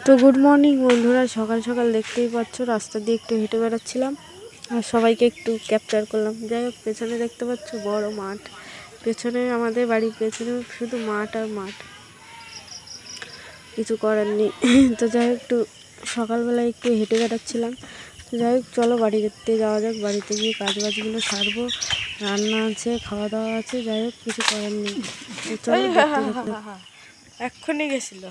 তো good morning বন্ধুরা, সকাল সকাল দেখতেই পাচ্ছ রাস্তা দিয়ে একটু হেঁটে বেড়াচ্ছিলাম আর সবাইকে একটু ক্যাপচার করলাম। যাই হোক, পেছনে দেখতে পাচ্ছ বড় মাঠ, পেছনে আমাদের বাড়ির পেছনে শুধু মাঠ আর মাঠ, কিছু করার নেই। তো যাই হোক, একটু সকালবেলায় একটু হেঁটে বেড়াচ্ছিলাম। তো যাই হোক, চলো বাড়িতে যাওয়া যাক, বাড়িতে গিয়ে কাজবাজগুলো সারবো, রান্না আছে, খাওয়া দাওয়া আছে। যাই হোক, কিছু করার নেই। তো চলো এক্ষুনি গেছিল।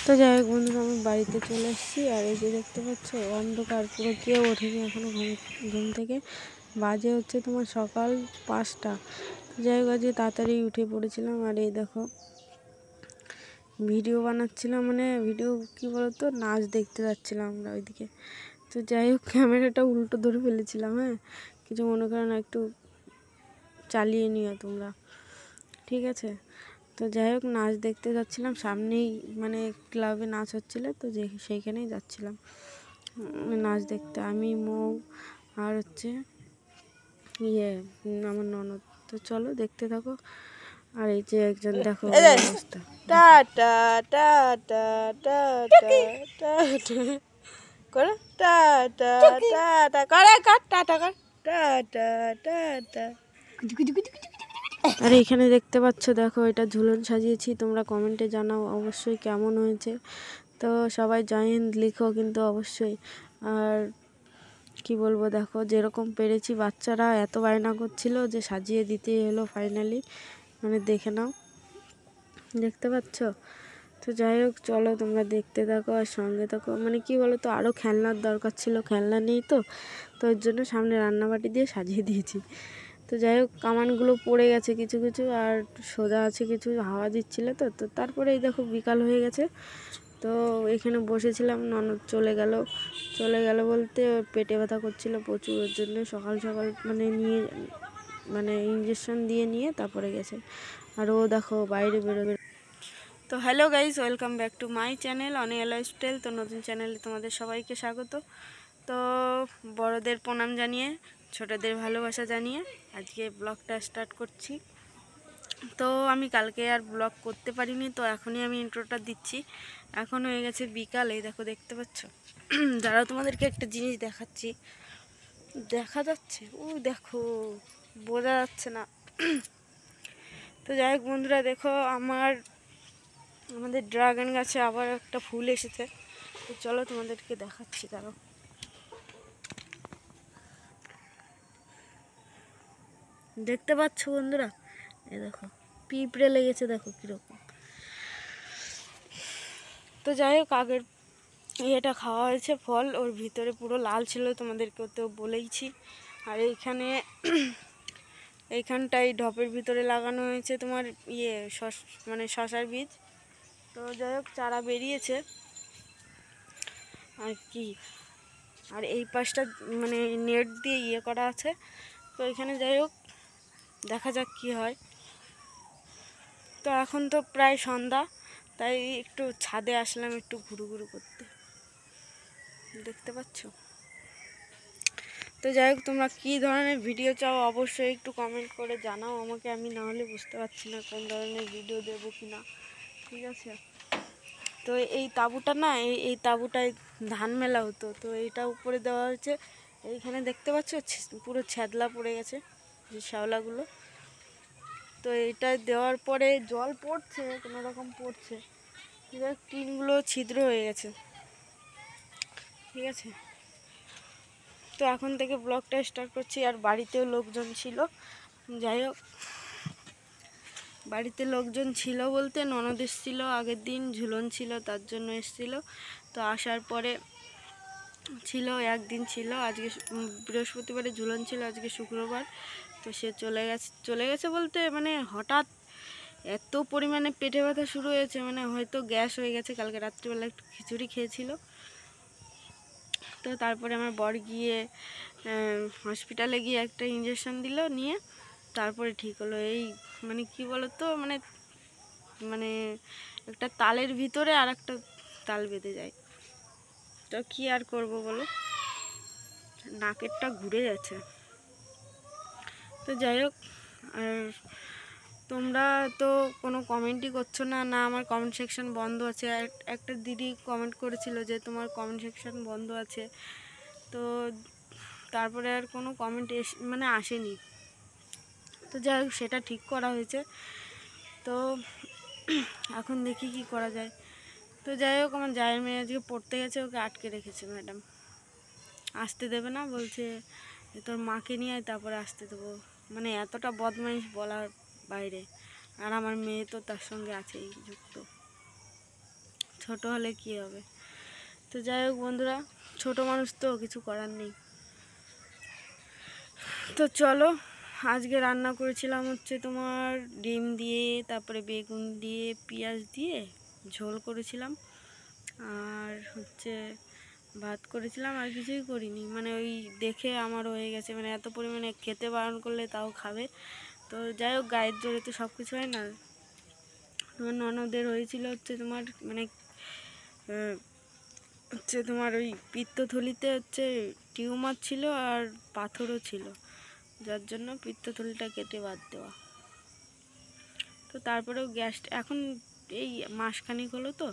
তো যাই হোক বন্ধুরা, আমি বাড়িতে চলে এসেছি আর এই যে দেখতে পাচ্ছ অন্ধকার, পুরো কেউ ওঠেনি এখনও ঘুম থেকে। বাজে হচ্ছে তোমার সকাল 5টা। যাই হোক, আজকে তাড়াতাড়ি উঠে পড়েছিলাম আর এই দেখো ভিডিও বানাচ্ছিলাম, মানে ভিডিও কি বলতো, নাচ দেখতে যাচ্ছিলাম আমরা ওইদিকে। তো যাই হোক, ক্যামেরাটা উল্টো ধরে ফেলেছিলাম। হ্যাঁ, কিছু মনে করো না, একটু চালিয়ে নিও তোমরা, ঠিক আছে? তো যাই হোক, নাচ দেখতে যাচ্ছিলাম, সামনেই মানে ক্লাবে নাচ হচ্ছিলো, তো সেইখানেই যাচ্ছিলাম নাচ দেখতে, আমি মৌ আর হচ্ছে আমার ননদ। তো চলো দেখতে থাকো। আর এই যে একজন দেখো অবস্থা, টাটা টাটা টাটা করে, টাটা টাটা করে, কাট টাটা কর, টাটা টাটা। আর এখানে দেখতে পাচ্ছ, দেখো এটা ঝুলন সাজিয়েছি, তোমরা কমেন্টে জানাও অবশ্যই কেমন হয়েছে। তো সবাই জয় হিন্দ লিখো কিন্তু অবশ্যই। আর কি বলবো, দেখো যেরকম পেরেছি, বাচ্চারা এত বায়না করছিল যে সাজিয়ে দিতেই হলো ফাইনালি, মানে দেখে নাও, দেখতে পাচ্ছ? তো যাই হোক, চলো তোমরা দেখতে থাকো আর সঙ্গে থাকো। মানে কি বলো তো, আরও খেলনার দরকার ছিল, খেলনা নেই তো, তো ওর জন্য সামনে রান্নাবাটি দিয়ে সাজিয়ে দিয়েছি। তো যাই হোক, কামানগুলো পড়ে গেছে কিছু কিছু, আর সোজা আছে কিছু, হাওয়া দিচ্ছিলো তো। তো তারপরে এই দেখো বিকাল হয়ে গেছে, তো এখানে বসেছিলাম, ননদ চলে গেল বলতে ওর পেটে ব্যথা করছিল প্রচুর, ওর জন্য সকাল সকাল মানে ইঞ্জেকশন দিয়ে নিয়ে তারপরে গেছে। আর ও দেখো বাইরে বেরোবে। তো hello guys, welcome back to my channel Aniya lifestyle. তো নতুন চ্যানেলে তোমাদের সবাইকে স্বাগত। তো বড়দের প্রণাম জানিয়ে, ছোটদের ভালোবাসা জানিয়ে আজকে ব্লগটা স্টার্ট করছি। তো আমি কালকে আর ব্লগ করতে পারিনি, তো এখনই আমি ইন্ট্রোটা দিচ্ছি। এখন হয়ে গেছে বিকাল, এই দেখো দেখতে পাচ্ছ। যারা তোমাদেরকে একটা জিনিস দেখাচ্ছি, দেখা যাচ্ছে, ও দেখো, বোঝা যাচ্ছে না। তো যাই হোক বন্ধুরা, দেখো আমাদের ড্রাগন গাছে আবার একটা ফুল এসেছে। তো চলো তোমাদেরকে দেখাচ্ছি, দাঁড়াও। দেখতে পাচ্ছ বন্ধুরা, এই দেখো পিঁপড়ে লেগেছে, দেখো কিরকম। তো যাই হোক, আগের এটা খাওয়া হয়েছে ফল, ওর ভিতরে পুরো লাল ছিল, তোমাদেরকেও তো বলেইছি। আর এইখানটায় ঢপের ভিতরে লাগানো হয়েছে তোমার মানে শশার বীজ। তো যাই হোক, চারা বেরিয়েছে আর কি। আর এই পাশটা মানে নেট দিয়ে করা আছে। তো এখানে যাই হোক, দেখা যাক কি হয়। তো এখন তো প্রায় সন্ধ্যা, তাই একটু ছাদে আসলাম একটু ঘুরু করতে, দেখতে পাচ্ছ? তো যাই হোক, তোমরা কী ধরনের ভিডিও চাও অবশ্যই একটু কমেন্ট করে জানাও আমাকে, আমি নাহলে বুঝতে পারছি না কোন ধরনের ভিডিও দেবো কি না, ঠিক আছে? তো এই তাঁবুটা না, এই তাঁবুটায় ধান মেলা হতো, তো এইটা উপরে দেওয়া হয়েছে। এইখানে দেখতে পাচ্ছ পুরো ছ্যাদলা পড়ে গেছে, যে শ্যাওলাগুলো। তো এইটা দেওয়ার পরে জল পড়ছে, কোনো রকম পড়ছে, টিনগুলো ছিদ্র হয়ে গেছে, ঠিক আছে? তো এখন থেকে ব্লগটা স্টার্ট করছি। আর বাড়িতেও লোকজন ছিল, যাই হোক, বাড়িতে লোকজন ছিল বলতে ননদ এসেছিলো, আগের দিন ঝুলন ছিল তার জন্য এসেছিলো। তো আসার পরে ছিল, একদিন ছিল, আজকে বৃহস্পতিবারে ঝুলন ছিল, আজকে শুক্রবার। তো সে চলে গেছে বলতে মানে হঠাৎ এত পরিমাণে পেটে ব্যথা শুরু হয়েছে, মানে হয়তো গ্যাস হয়ে গেছে, কালকে রাত্রিবেলা একটু খিচুড়ি খেয়েছিল। তো তারপরে আমার বর গিয়ে হসপিটালে গিয়ে একটা ইঞ্জেকশন দিল, নিয়ে তারপরে ঠিক হলো। এই মানে কি বলতো, মানে মানে একটা তালের ভিতরে আর একটা তাল বেঁধে যায়, তো কি আর করব বলো, নাকেরটা ঘুরে যাচ্ছে। তো যাই হোক, আর তোমরা তো কোনো কমেন্টই করছো না, না আমার কমেন্ট সেকশন বন্ধ আছে। একটা দিদি কমেন্ট করেছিল যে তোমার কমেন্ট সেকশন বন্ধ আছে, তো তারপরে আর কোনো কমেন্ট মানে আসেনি। তো যাই হোক, সেটা ঠিক করা হয়েছে। তো এখন দেখি কি করা যায়। তো যাই হোক, আমার জায়ের মেয়ে আজকে পড়তে গেছে, ওকে আটকে রেখেছে ম্যাডাম, আসতে দেবে না, বলছে তোর মাকে নিয়ে আয় তারপরে আসতে দেবো। মানে এতটা বদমাইশ বলার বাইরে। আর আমার মেয়ে তো তার সঙ্গে আছেই যুক্ত, ছোট হলে কি হবে। তো যাই হোক বন্ধুরা, ছোট মানুষ তো কিছু করার নেই। তো চলো, আজকে রান্না করেছিলাম হচ্ছে তোমার ডিম দিয়ে, তারপরে বেগুন দিয়ে, পেঁয়াজ দিয়ে ঝোল করেছিলাম, আর হচ্ছে ভাত করেছিলাম। আর কিছুই করিনি, মানে ওই দেখে আমার হয়ে গেছে, মানে এত পরিমাণে খেতে বারণ করলে তাও খাবে। তো যাই হোক, গায়ের জোরে তো সব কিছু হয় না। তোমার ননদের হয়েছিল হচ্ছে তোমার মানে হচ্ছে তোমার ওই পিত্তথলিতে হচ্ছে টিউমার ছিল আর পাথরও ছিল, যার জন্য পিত্তথলিটা কেটে বাদ দেওয়া। তো তারপরেও গ্যাস এখন এই মাসখানিক হলো, তো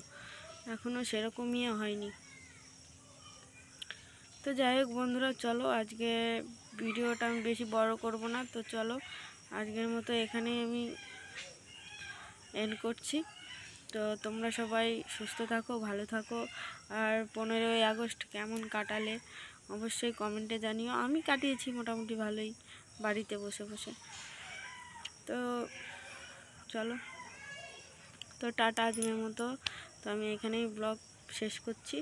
এখনও সেরকমই হয়নি। তো যাই হোক বন্ধুরা, চলো আজকে ভিডিওটা আমি বেশি বড় করব না। তো চলো, আজকের মতো এখানেই আমি এন্ড করছি। তো তোমরা সবাই সুস্থ থাকো, ভালো থাকো। আর 15ই আগস্ট কেমন কাটালে অবশ্যই কমেন্টে জানিও। আমি কাটিয়েছি মোটামুটি ভালোই, বাড়িতে বসে বসে। তো চলো, তো টাটা আজকের মতো। তো আমি এখানেই ব্লগ শেষ করছি।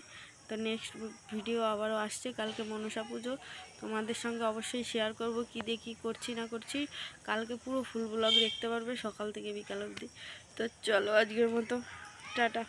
তো নেক্সট ভিডিও আবারও আসছে, কালকে মনসা পুজো, তোমাদের সঙ্গে অবশ্যই শেয়ার করব কি দেখি করছি না করছি। কালকে পুরো ফুল ব্লগ দেখতে পারবে সকাল থেকে বিকাল অবধি। তো চলো আজকের মতো টাটা।